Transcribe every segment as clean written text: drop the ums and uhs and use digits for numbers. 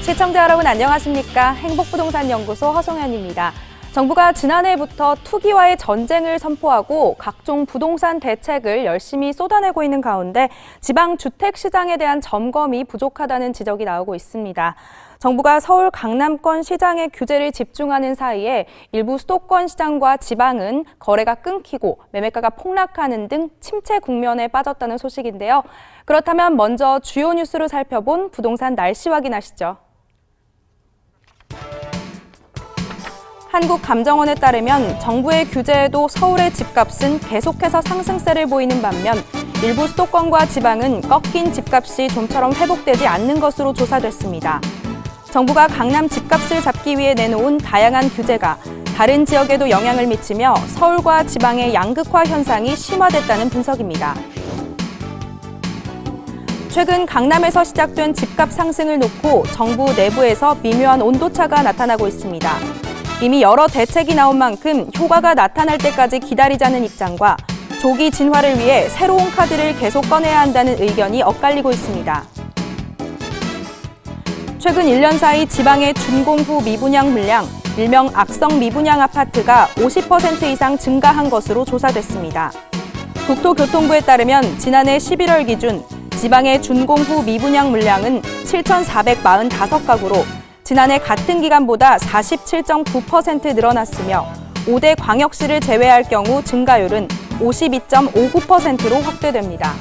시청자 여러분 안녕하십니까? 행복부동산연구소 허송현입니다. 정부가 지난해부터 투기와의 전쟁을 선포하고 각종 부동산 대책을 열심히 쏟아내고 있는 가운데 지방 주택 시장에 대한 점검이 부족하다는 지적이 나오고 있습니다. 정부가 서울 강남권 시장의 규제를 집중하는 사이에 일부 수도권 시장과 지방은 거래가 끊기고 매매가가 폭락하는 등 침체 국면에 빠졌다는 소식인데요. 그렇다면 먼저 주요 뉴스로 살펴본 부동산 날씨 확인하시죠. 한국감정원에 따르면 정부의 규제에도 서울의 집값은 계속해서 상승세를 보이는 반면 일부 수도권과 지방은 꺾인 집값이 좀처럼 회복되지 않는 것으로 조사됐습니다. 정부가 강남 집값을 잡기 위해 내놓은 다양한 규제가 다른 지역에도 영향을 미치며 서울과 지방의 양극화 현상이 심화됐다는 분석입니다. 최근 강남에서 시작된 집값 상승을 놓고 정부 내부에서 미묘한 온도차가 나타나고 있습니다. 이미 여러 대책이 나온 만큼 효과가 나타날 때까지 기다리자는 입장과 조기 진화를 위해 새로운 카드를 계속 꺼내야 한다는 의견이 엇갈리고 있습니다. 최근 1년 사이 지방의 준공후 미분양 물량, 일명 악성 미분양 아파트가 50% 이상 증가한 것으로 조사됐습니다. 국토교통부에 따르면 지난해 11월 기준 지방의 준공후 미분양 물량은 7,445가구로 지난해 같은 기간보다 47.9% 늘어났으며 5대 광역시를 제외할 경우 증가율은 52.59%로 확대됩니다.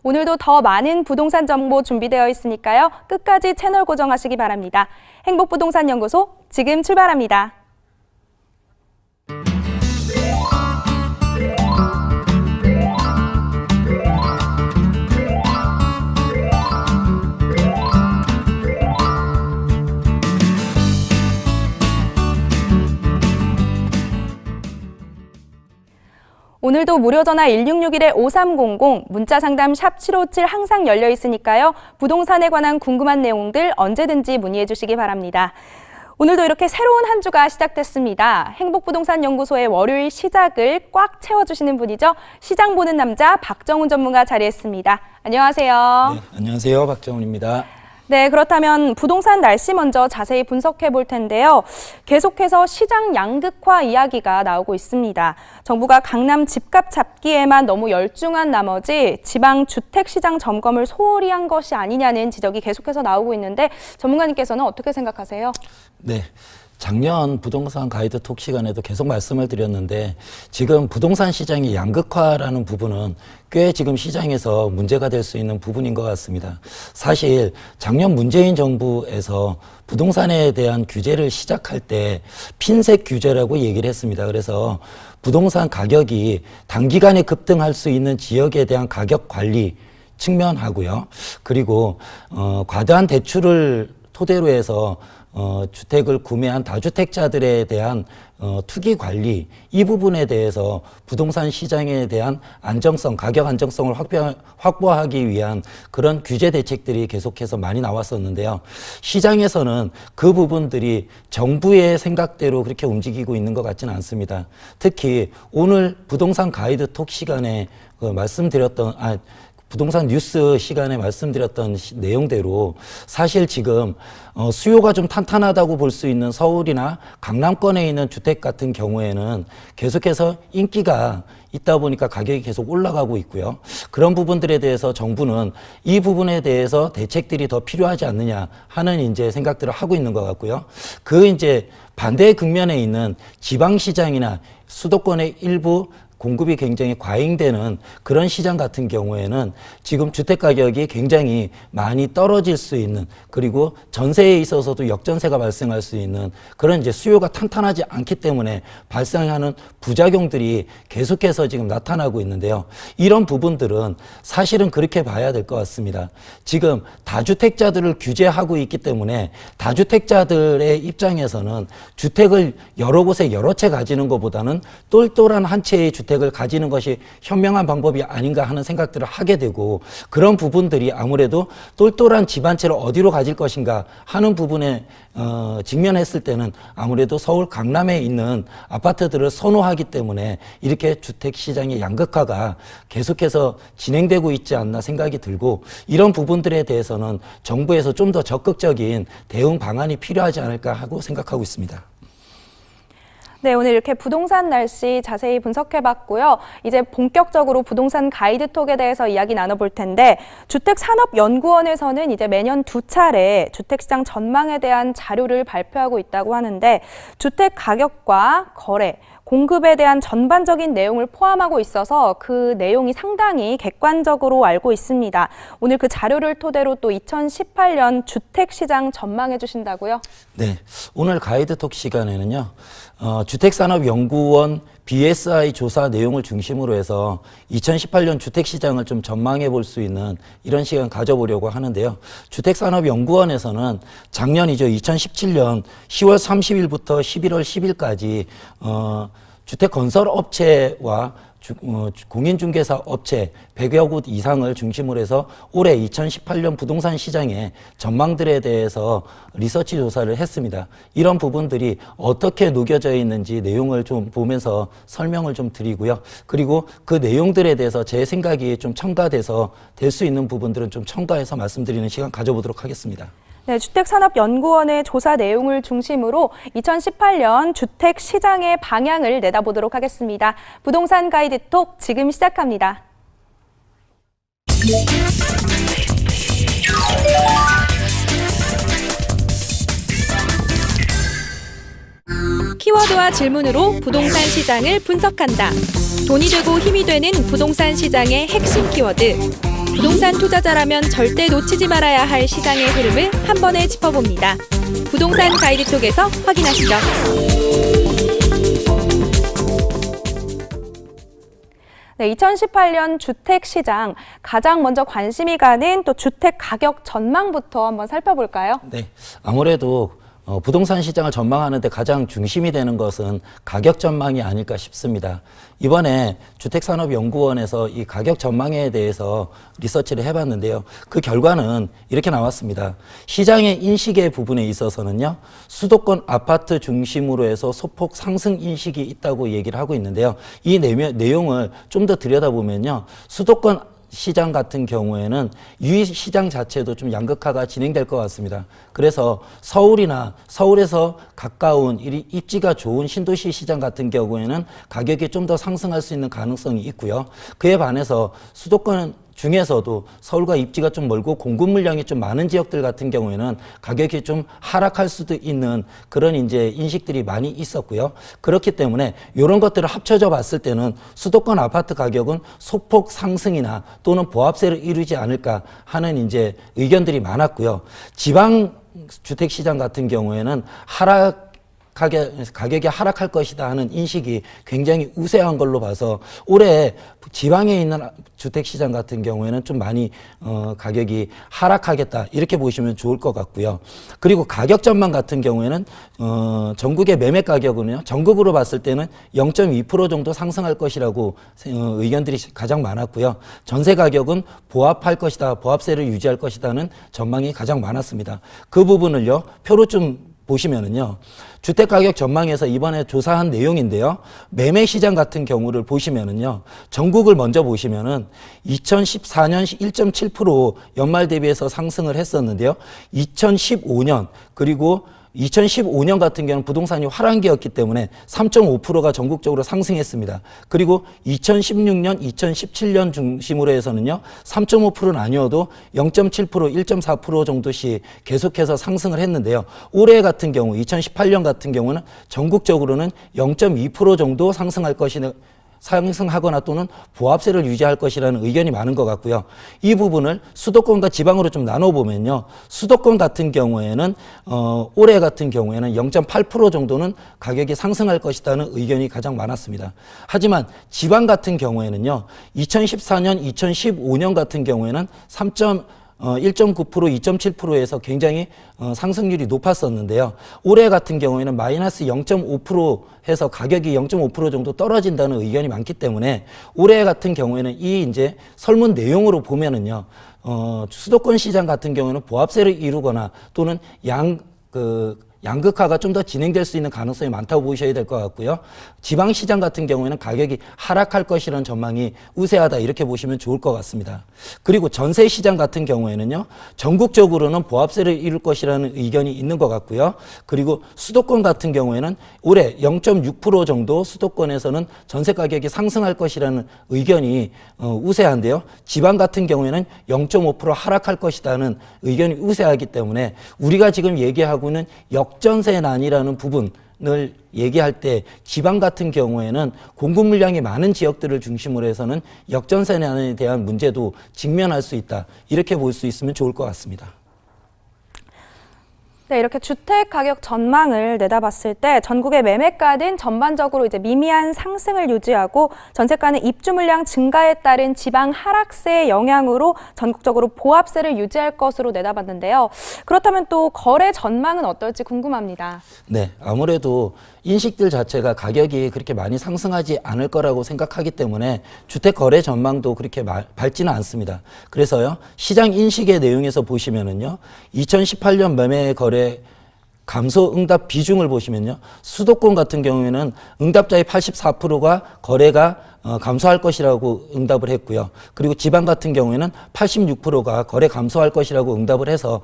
오늘도 더 많은 부동산 정보 준비되어 있으니까요. 끝까지 채널 고정하시기 바랍니다. 행복부동산연구소 지금 출발합니다. 오늘도 무료 전화 1661-5300, 문자 상담 샵 757 항상 열려 있으니까요. 부동산에 관한 궁금한 내용들 언제든지 문의해 주시기 바랍니다. 오늘도 이렇게 새로운 한 주가 시작됐습니다. 행복부동산연구소의 월요일 시작을 꽉 채워주시는 분이죠. 시장 보는 남자 박정훈 전문가 자리했습니다. 안녕하세요. 네, 안녕하세요. 박정훈입니다. 네, 그렇다면 부동산 날씨 먼저 자세히 분석해 볼 텐데요. 계속해서 시장 양극화 이야기가 나오고 있습니다. 정부가 강남 집값 잡기에만 너무 열중한 나머지 지방 주택시장 점검을 소홀히 한 것이 아니냐는 지적이 계속해서 나오고 있는데 전문가님께서는 어떻게 생각하세요? 네. 작년 부동산 가이드 톡 시간에도 계속 말씀을 드렸는데 지금 부동산 시장의 양극화라는 부분은 꽤 지금 시장에서 문제가 될 수 있는 부분인 것 같습니다. 사실 작년 문재인 정부에서 부동산에 대한 규제를 시작할 때 핀셋 규제라고 얘기를 했습니다. 그래서 부동산 가격이 단기간에 급등할 수 있는 지역에 대한 가격 관리 측면하고요. 그리고 과다한 대출을 토대로 해서 주택을 구매한 다주택자들에 대한 투기 관리, 이 부분에 대해서 부동산 시장에 대한 안정성, 가격 안정성을 확보하기 위한 그런 규제 대책들이 계속해서 많이 나왔었는데요. 시장에서는 그 부분들이 정부의 생각대로 그렇게 움직이고 있는 것 같지는 않습니다. 특히 오늘 부동산 가이드 톡 시간에 말씀드렸던 부동산 뉴스 시간에 말씀드렸던 내용대로 사실 지금 수요가 좀 탄탄하다고 볼 수 있는 서울이나 강남권에 있는 주택 같은 경우에는 계속해서 인기가 있다 보니까 가격이 계속 올라가고 있고요. 그런 부분들에 대해서 정부는 이 부분에 대해서 대책들이 더 필요하지 않느냐 하는 이제 생각들을 하고 있는 것 같고요. 그 이제 반대의 극면에 있는 지방시장이나 수도권의 일부 공급이 굉장히 과잉되는 그런 시장 같은 경우에는 지금 주택 가격이 굉장히 많이 떨어질 수 있는, 그리고 전세에 있어서도 역전세가 발생할 수 있는 그런 이제 수요가 탄탄하지 않기 때문에 발생하는 부작용들이 계속해서 지금 나타나고 있는데요. 이런 부분들은 사실은 그렇게 봐야 될 것 같습니다. 지금 다주택자들을 규제하고 있기 때문에 다주택자들의 입장에서는 주택을 여러 곳에 여러 채 가지는 것보다는 똘똘한 한 채의 주택 주택을 가지는 것이 현명한 방법이 아닌가 하는 생각들을 하게 되고, 그런 부분들이 아무래도 똘똘한 집 한 채를 어디로 가질 것인가 하는 부분에 직면했을 때는 아무래도 서울 강남에 있는 아파트들을 선호하기 때문에 이렇게 주택 시장의 양극화가 계속해서 진행되고 있지 않나 생각이 들고, 이런 부분들에 대해서는 정부에서 좀 더 적극적인 대응 방안이 필요하지 않을까 하고 생각하고 있습니다. 네, 오늘 이렇게 부동산 날씨 자세히 분석해봤고요. 이제 본격적으로 부동산 가이드톡에 대해서 이야기 나눠볼 텐데, 주택산업연구원에서는 이제 매년 2차례 주택시장 전망에 대한 자료를 발표하고 있다고 하는데, 주택 가격과 거래, 공급에 대한 전반적인 내용을 포함하고 있어서 그 내용이 상당히 객관적으로 알고 있습니다. 오늘 그 자료를 토대로 또 2018년 주택시장 전망해 주신다고요? 네, 오늘 가이드톡 시간에는요, 주택산업연구원 BSI 조사 내용을 중심으로 해서 2018년 주택시장을 좀 전망해 볼 수 있는 이런 시간 가져보려고 하는데요. 주택산업연구원에서는 작년이죠. 2017년 10월 30일부터 11월 10일까지 주택건설업체와 공인중개사 업체 100여 곳 이상을 중심으로 해서 올해 2018년 부동산 시장의 전망들에 대해서 리서치 조사를 했습니다. 이런 부분들이 어떻게 녹여져 있는지 내용을 좀 보면서 설명을 좀 드리고요. 그리고 그 내용들에 대해서 제 생각이 좀 첨가돼서 될 수 있는 부분들은 좀 첨가해서 말씀드리는 시간 가져보도록 하겠습니다. 네, 주택산업연구원의 조사 내용을 중심으로 2018년 주택 시장의 방향을 내다보도록 하겠습니다. 부동산 가이드톡 지금 시작합니다. 키워드와 질문으로 부동산 시장을 분석한다. 돈이 되고 힘이 되는 부동산 시장의 핵심 키워드. 부동산 투자자라면 절대 놓치지 말아야 할 시장의 흐름을 한 번에 짚어봅니다. 부동산 가이드톡에서 확인하시죠. 네, 2018년 주택 시장 가장 먼저 관심이 가는 또 주택 가격 전망부터 한번 살펴볼까요? 네, 아무래도 부동산 시장을 전망하는데 가장 중심이 되는 것은 가격 전망이 아닐까 싶습니다. 이번에 주택산업연구원에서 이 가격 전망에 대해서 리서치를 해봤는데요. 그 결과는 이렇게 나왔습니다. 시장의 인식의 부분에 있어서는요, 수도권 아파트 중심으로 해서 소폭 상승 인식이 있다고 얘기를 하고 있는데요. 이 내용을 좀 더 들여다보면요, 수도권 시장 같은 경우에는 유의 시장 자체도 좀 양극화가 진행될 것 같습니다. 그래서 서울이나 서울에서 가까운 입지가 좋은 신도시 시장 같은 경우에는 가격이 좀 더 상승할 수 있는 가능성이 있고요. 그에 반해서 수도권 중에서도 서울과 입지가 좀 멀고 공급 물량이 좀 많은 지역들 같은 경우에는 가격이 좀 하락할 수도 있는 그런 이제 인식들이 많이 있었고요. 그렇기 때문에 이런 것들을 합쳐져 봤을 때는 수도권 아파트 가격은 소폭 상승이나 또는 보합세를 이루지 않을까 하는 이제 의견들이 많았고요. 지방 주택 시장 같은 경우에는 가격이 하락할 것이다 하는 인식이 굉장히 우세한 걸로 봐서 올해 지방에 있는 주택시장 같은 경우에는 좀 많이 가격이 하락하겠다 이렇게 보시면 좋을 것 같고요. 그리고 가격 전망 같은 경우에는 전국의 매매 가격은요, 전국으로 봤을 때는 0.2% 정도 상승할 것이라고 의견들이 가장 많았고요. 전세 가격은 보합할 것이다, 보합세를 유지할 것이다는 전망이 가장 많았습니다. 그 부분을요, 표로 좀 보시면은요, 주택가격 전망에서 이번에 조사한 내용인데요. 매매 시장 같은 경우를 보시면은요, 전국을 먼저 보시면은 2014년 1.7% 연말 대비해서 상승을 했었는데요. 2015년 그리고 2015년 같은 경우는 부동산이 화랑기였기 때문에 3.5%가 전국적으로 상승했습니다. 그리고 2016년, 2017년 중심으로 해서는요, 3.5%는 아니어도 0.7%, 1.4% 정도씩 계속해서 상승을 했는데요. 올해 같은 경우, 2018년 같은 경우는 전국적으로는 0.2% 정도 상승하거나 또는 보합세를 유지할 것이라는 의견이 많은 것 같고요. 이 부분을 수도권과 지방으로 좀 나눠보면요. 수도권 같은 경우에는 올해 같은 경우에는 0.8% 정도는 가격이 상승할 것이라는 의견이 가장 많았습니다. 하지만 지방 같은 경우에는요. 2014년, 2015년 같은 경우에는 1.9%, 2.7%에서 굉장히 상승률이 높았었는데요. 올해 같은 경우에는 마이너스 0.5% 해서 가격이 0.5% 정도 떨어진다는 의견이 많기 때문에 올해 같은 경우에는 이 이제 설문 내용으로 보면은요, 수도권 시장 같은 경우에는 보합세를 이루거나 또는 양극화가 좀 더 진행될 수 있는 가능성이 많다고 보셔야 될 것 같고요. 지방시장 같은 경우에는 가격이 하락할 것이라는 전망이 우세하다 이렇게 보시면 좋을 것 같습니다. 그리고 전세시장 같은 경우에는요. 전국적으로는 보합세를 이룰 것이라는 의견이 있는 것 같고요. 그리고 수도권 같은 경우에는 올해 0.6% 정도 수도권에서는 전세 가격이 상승할 것이라는 의견이 우세한데요. 지방 같은 경우에는 0.5% 하락할 것이라는 의견이 우세하기 때문에 우리가 지금 얘기하고 있는 역전세난이라는 부분을 얘기할 때 지방 같은 경우에는 공급 물량이 많은 지역들을 중심으로 해서는 역전세난에 대한 문제도 직면할 수 있다. 이렇게 볼 수 있으면 좋을 것 같습니다. 네, 이렇게 주택 가격 전망을 내다봤을 때 전국의 매매가는 전반적으로 이제 미미한 상승을 유지하고 전세가는 입주 물량 증가에 따른 지방 하락세의 영향으로 전국적으로 보합세를 유지할 것으로 내다봤는데요. 그렇다면 또 거래 전망은 어떨지 궁금합니다. 네, 아무래도 인식들 자체가 가격이 그렇게 많이 상승하지 않을 거라고 생각하기 때문에 주택 거래 전망도 그렇게 밝지는 않습니다. 그래서요, 시장 인식의 내용에서 보시면은요, 2018년 매매 거래 감소 응답 비중을 보시면요, 수도권 같은 경우에는 응답자의 84%가 거래가 감소할 것이라고 응답을 했고요. 그리고 지방 같은 경우에는 86%가 거래 감소할 것이라고 응답을 해서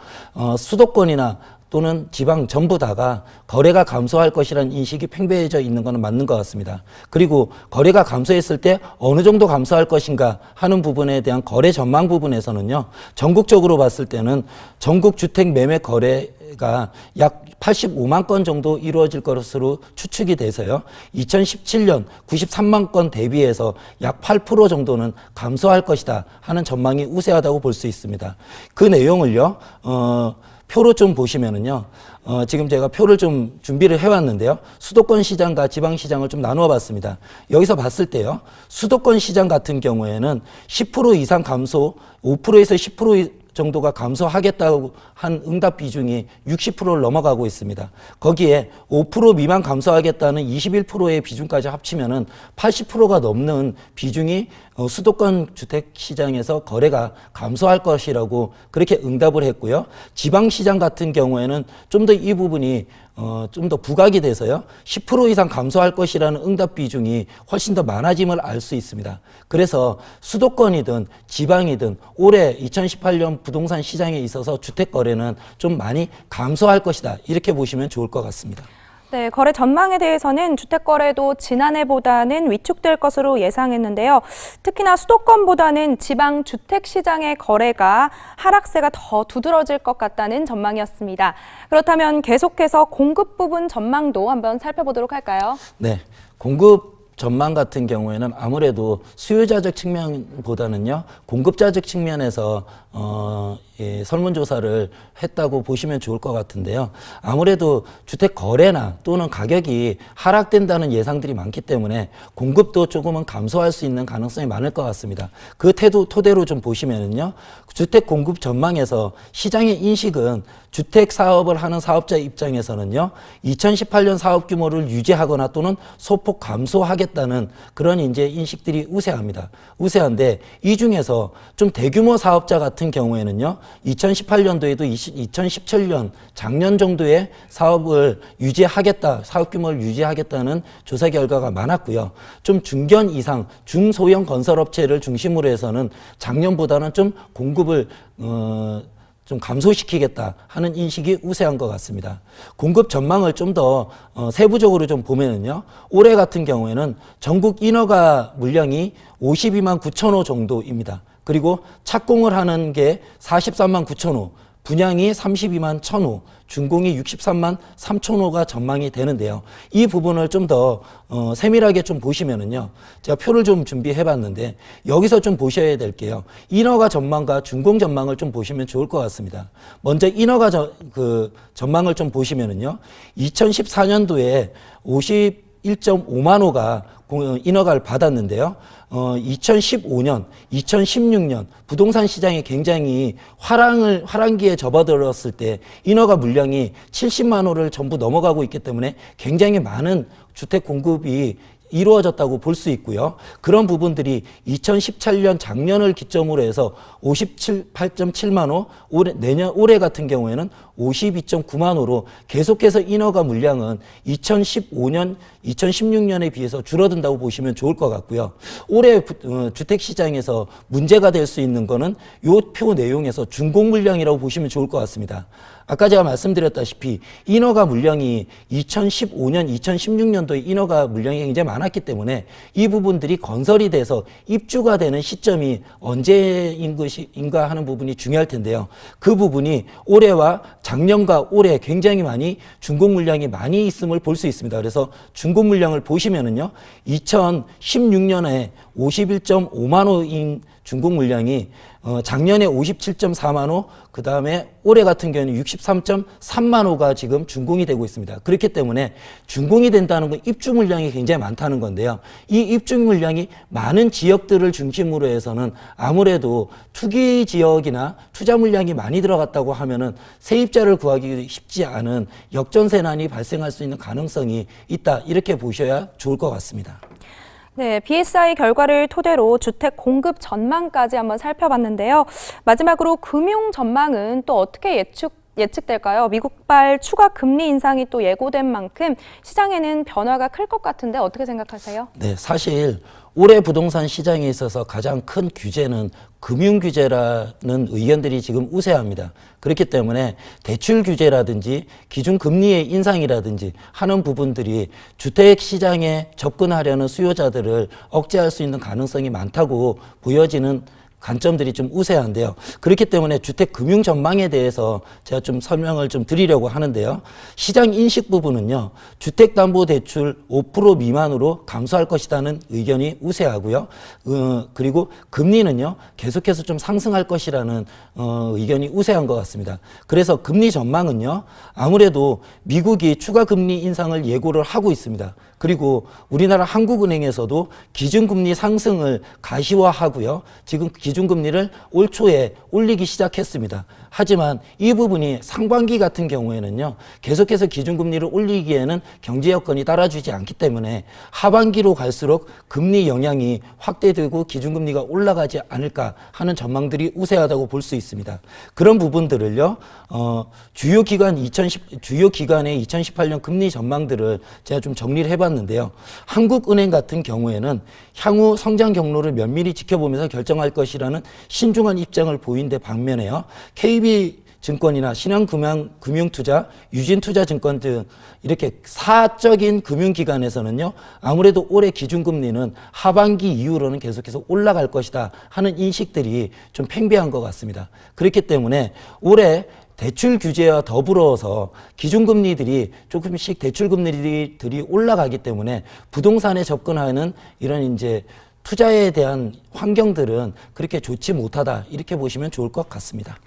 수도권이나 또는 지방 전부 다가 거래가 감소할 것이라는 인식이 팽배해져 있는 것은 맞는 것 같습니다. 그리고 거래가 감소했을 때 어느 정도 감소할 것인가 하는 부분에 대한 거래 전망 부분에서는요, 전국적으로 봤을 때는 전국 주택 매매 거래가 약 85만 건 정도 이루어질 것으로 추측이 돼서요, 2017년 93만 건 대비해서 약 8% 정도는 감소할 것이다 하는 전망이 우세하다고 볼 수 있습니다. 그 내용을요, 표로 좀 보시면은요, 지금 제가 표를 좀 준비를 해왔는데요. 수도권 시장과 지방 시장을 좀 나누어 봤습니다. 여기서 봤을 때요, 수도권 시장 같은 경우에는 10% 이상 감소, 5%에서 10% 정도가 감소하겠다고 한 응답 비중이 60%를 넘어가고 있습니다. 거기에 5% 미만 감소하겠다는 21%의 비중까지 합치면은 80%가 넘는 비중이 수도권 주택 시장에서 거래가 감소할 것이라고 그렇게 응답을 했고요. 지방 시장 같은 경우에는 좀 더 이 부분이 좀 더 부각이 돼서요, 10% 이상 감소할 것이라는 응답 비중이 훨씬 더 많아짐을 알 수 있습니다. 그래서 수도권이든 지방이든 올해 2018년 부동산 시장에 있어서 주택 거래는 좀 많이 감소할 것이다. 이렇게 보시면 좋을 것 같습니다. 네, 거래 전망에 대해서는 주택 거래도 지난해보다는 위축될 것으로 예상했는데요. 특히나 수도권보다는 지방 주택 시장의 거래가 하락세가 더 두드러질 것 같다는 전망이었습니다. 그렇다면 계속해서 공급 부분 전망도 한번 살펴보도록 할까요? 네, 공급 전망 같은 경우에는 아무래도 수요자적 측면보다는요, 공급자적 측면에서 설문조사를 했다고 보시면 좋을 것 같은데요. 아무래도 주택 거래나 또는 가격이 하락된다는 예상들이 많기 때문에 공급도 조금은 감소할 수 있는 가능성이 많을 것 같습니다. 그 토대로 좀 보시면은요, 주택 공급 전망에서 시장의 인식은 주택 사업을 하는 사업자 입장에서는요, 2018년 사업 규모를 유지하거나 또는 소폭 감소하겠다는 그런 이제 인식들이 우세합니다. 우세한데 이 중에서 좀 대규모 사업자 같은 경우에는요, 2018년도에도 2017년 작년 정도의 사업을 유지하겠다, 사업 규모를 유지하겠다는 조사 결과가 많았고요. 좀 중견 이상 중소형 건설업체를 중심으로 해서는 작년보다는 좀 공급을 좀 감소시키겠다 하는 인식이 우세한 것 같습니다. 공급 전망을 좀 더 세부적으로 좀 보면은요, 올해 같은 경우에는 전국 인허가 물량이 52만 9천 호 정도입니다. 그리고 착공을 하는 게 43만 9천 호, 분양이 32만 1천 호, 준공이 63만 3천 호가 전망이 되는데요. 이 부분을 좀 더 세밀하게 좀 보시면은요, 제가 표를 좀 준비해 봤는데 여기서 좀 보셔야 될 게요, 인허가 전망과 준공 전망을 좀 보시면 좋을 것 같습니다. 먼저 인허가 전망을 좀 보시면은요, 2014년도에 51.5만 호가 인허가를 받았는데요. 2015년, 2016년 부동산 시장이 굉장히 화랑기에 접어들었을 때 인허가 물량이 70만 호를 전부 넘어가고 있기 때문에 굉장히 많은 주택 공급이 이루어졌다고 볼 수 있고요. 그런 부분들이 2017년 작년을 기점으로 해서 58.7만 호, 올해 같은 경우에는 52.9만 호로 계속해서 인허가 물량은 2015년, 2016년에 비해서 줄어든다고 보시면 좋을 것 같고요. 올해 주택 시장에서 문제가 될 수 있는 거는 요 표 내용에서 준공 물량이라고 보시면 좋을 것 같습니다. 아까 제가 말씀드렸다시피 인허가 물량이 2015년, 2016년도에 인허가 물량이 굉장히 많았기 때문에 이 부분들이 건설이 돼서 입주가 되는 시점이 언제인가 하는 부분이 중요할 텐데요. 그 부분이 올해와 작년과 올해 굉장히 많이 준공 물량이 많이 있음을 볼 수 있습니다. 그래서 준공 물량을 보시면은요, 2016년에 51.5만 호인 준공 물량이 작년에 57.4만 호, 그 다음에 올해 같은 경우는 63.3만 호가 지금 준공이 되고 있습니다. 그렇기 때문에 준공이 된다는 건 입주 물량이 굉장히 많다는 건데요. 이 입주 물량이 많은 지역들을 중심으로 해서는 아무래도 투기 지역이나 투자 물량이 많이 들어갔다고 하면은 세입자를 구하기 쉽지 않은 역전세난이 발생할 수 있는 가능성이 있다. 이렇게 보셔야 좋을 것 같습니다. 네, BSI 결과를 토대로 주택 공급 전망까지 한번 살펴봤는데요. 마지막으로 금융 전망은 또 어떻게 예측될까요? 미국발 추가 금리 인상이 또 예고된 만큼 시장에는 변화가 클 것 같은데 어떻게 생각하세요? 네, 사실 올해 부동산 시장에 있어서 가장 큰 규제는 금융 규제라는 의견들이 지금 우세합니다. 그렇기 때문에 대출 규제라든지 기준 금리의 인상이라든지 하는 부분들이 주택 시장에 접근하려는 수요자들을 억제할 수 있는 가능성이 많다고 보여지는 관점들이 좀 우세한데요. 그렇기 때문에 주택 금융 전망에 대해서 제가 좀 설명을 좀 드리려고 하는데요. 시장 인식 부분은요, 주택담보대출 5% 미만으로 감소할 것이라는 의견이 우세하고요. 그리고 금리는요, 계속해서 좀 상승할 것이라는 의견이 우세한 것 같습니다. 그래서 금리 전망은요, 아무래도 미국이 추가 금리 인상을 예고를 하고 있습니다. 그리고 우리나라 한국은행에서도 기준금리 상승을 가시화하고요. 지금 기준금리를 올 초에 올리기 시작했습니다. 하지만 이 부분이 상반기 같은 경우에는요, 계속해서 기준금리를 올리기에는 경제 여건이 따라주지 않기 때문에 하반기로 갈수록 금리 영향이 확대되고 기준금리가 올라가지 않을까 하는 전망들이 우세하다고 볼 수 있습니다. 그런 부분들을요, 주요 기관의 2018년 금리 전망들을 제가 좀 정리를 해봤는데요. 한국은행 같은 경우에는 향후 성장 경로를 면밀히 지켜보면서 결정할 것이라는 신중한 입장을 보이는데 반면에요, KB증권이나 신한금융투자, 유진투자증권 등 이렇게 사적인 금융기관에서는요, 아무래도 올해 기준금리는 하반기 이후로는 계속해서 올라갈 것이다 하는 인식들이 좀 팽배한 것 같습니다. 그렇기 때문에 올해 대출 규제와 더불어서 기준금리들이 조금씩 대출금리들이 올라가기 때문에 부동산에 접근하는 이런 이제 투자에 대한 환경들은 그렇게 좋지 못하다, 이렇게 보시면 좋을 것 같습니다.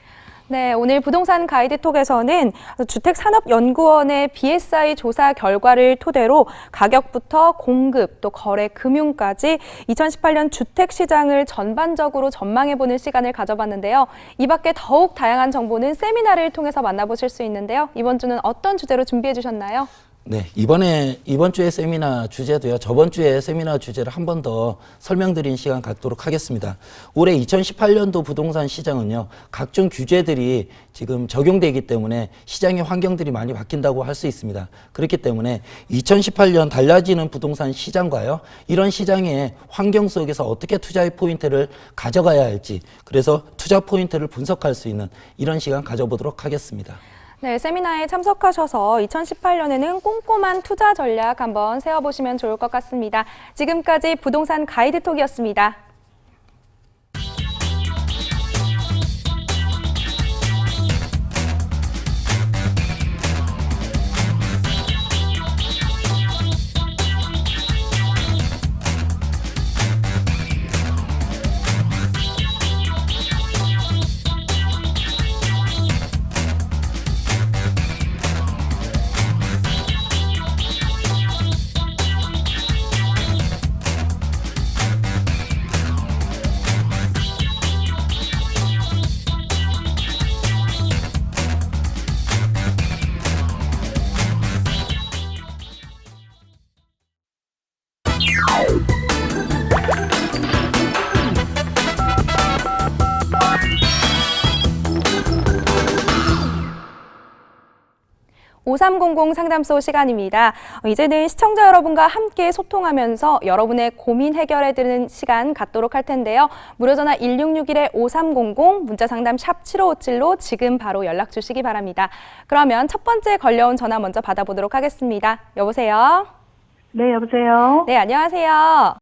네, 오늘 부동산 가이드톡에서는 주택산업연구원의 BSI 조사 결과를 토대로 가격부터 공급, 또 거래, 금융까지 2018년 주택시장을 전반적으로 전망해보는 시간을 가져봤는데요. 이 밖에 더욱 다양한 정보는 세미나를 통해서 만나보실 수 있는데요. 이번 주는 어떤 주제로 준비해 주셨나요? 네, 이번 주의 세미나 주제도요, 저번 주에 세미나 주제를 한 번 더 설명드린 시간 갖도록 하겠습니다. 올해 2018년도 부동산 시장은요, 각종 규제들이 지금 적용되기 때문에 시장의 환경들이 많이 바뀐다고 할 수 있습니다. 그렇기 때문에 2018년 달라지는 부동산 시장과요, 이런 시장의 환경 속에서 어떻게 투자의 포인트를 가져가야 할지, 그래서 투자 포인트를 분석할 수 있는 이런 시간 가져보도록 하겠습니다. 네, 세미나에 참석하셔서 2018년에는 꼼꼼한 투자 전략 한번 세워보시면 좋을 것 같습니다. 지금까지 부동산 가이드톡이었습니다. 5300 상담소 시간입니다. 이제는 시청자 여러분과 함께 소통하면서 여러분의 고민 해결해드리는 시간 갖도록 할 텐데요. 무료 전화 1661-5300, 문자 상담 샵 7557로 지금 바로 연락 주시기 바랍니다. 그러면 첫 번째 걸려온 전화 먼저 받아보도록 하겠습니다. 여보세요? 네, 여보세요? 네, 안녕하세요.